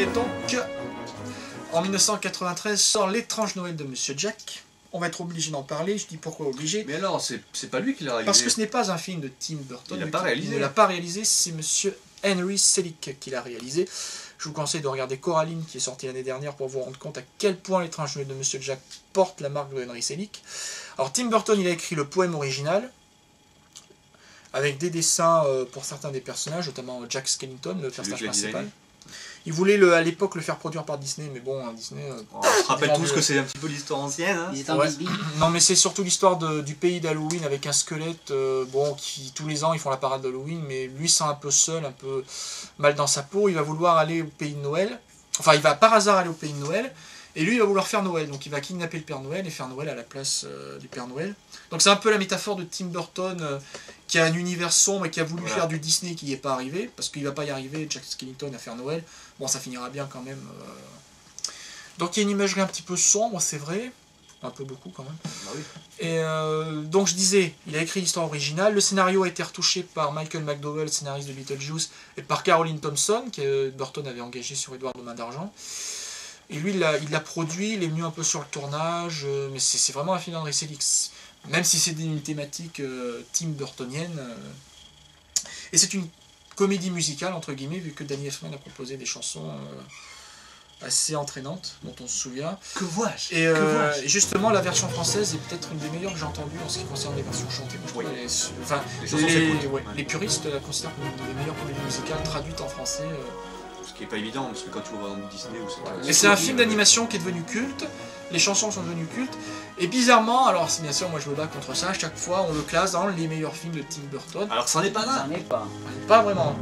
Et donc, en 1993 sort L'étrange Noël de Monsieur Jack. On va être obligé d'en parler, je dis pourquoi obligé. Mais alors, c'est pas lui qui l'a réalisé. Parce que ce n'est pas un film de Tim Burton. Il l'a pas réalisé. Il ne l'a pas réalisé, c'est Monsieur Henry Selick qui l'a réalisé. Je vous conseille de regarder Coraline qui est sorti l'année dernière pour vous rendre compte à quel point L'étrange Noël de Monsieur Jack porte la marque de Henry Selick. Alors Tim Burton, il a écrit le poème original, avec des dessins pour certains des personnages, notamment Jack Skellington, le personnage principal. Il voulait à l'époque le faire produire par Disney, mais bon, Disney... on se rappelle tous que c'est un petit peu l'histoire ancienne. Hein. Ouais. Non, mais c'est surtout l'histoire du pays d'Halloween avec un squelette, bon, qui tous les ans ils font la parade d'Halloween, mais lui c'est un peu seul, un peu mal dans sa peau. Il va vouloir aller au pays de Noël, enfin il va par hasard aller au pays de Noël, et lui il va vouloir faire Noël, donc il va kidnapper le Père Noël et faire Noël à la place du Père Noël. Donc c'est un peu la métaphore de Tim Burton qui a un univers sombre et qui a voulu faire du Disney qui n'y est pas arrivé, parce qu'il va pas y arriver, Jack Skellington, à faire Noël. Bon, ça finira bien quand même. Donc il y a une imagerie un petit peu sombre, c'est vrai. Un peu beaucoup quand même. Bah oui. Et donc je disais, il a écrit l'histoire originale. Le scénario a été retouché par Michael McDowell, scénariste de Beetlejuice, et par Caroline Thompson, que Burton avait engagé sur Édouard de Main d'Argent. Et lui, il l'a produit, il est venu un peu sur le tournage, mais c'est vraiment un film d'Henry Selick. Même si c'est une thématique Tim Burtonienne. Et c'est une comédie musicale, entre guillemets, vu que Danny Elfman a composé des chansons assez entraînantes, dont on se souvient. Que vois-je? Et justement, la version française est peut-être une des meilleures que j'ai entendues en ce qui concerne les versions chantées. Moi, les puristes la considèrent comme une des meilleures comédies musicales traduites en français. Ce qui n'est pas évident, parce que quand tu vas dans Disney... Et c'est un film d'animation qui est devenu culte, les chansons sont devenues cultes, et bizarrement, alors bien sûr moi je me bats contre ça, à chaque fois on le classe dans les meilleurs films de Tim Burton. Alors ça n'est pas là. Ça n'est pas. Pas vraiment.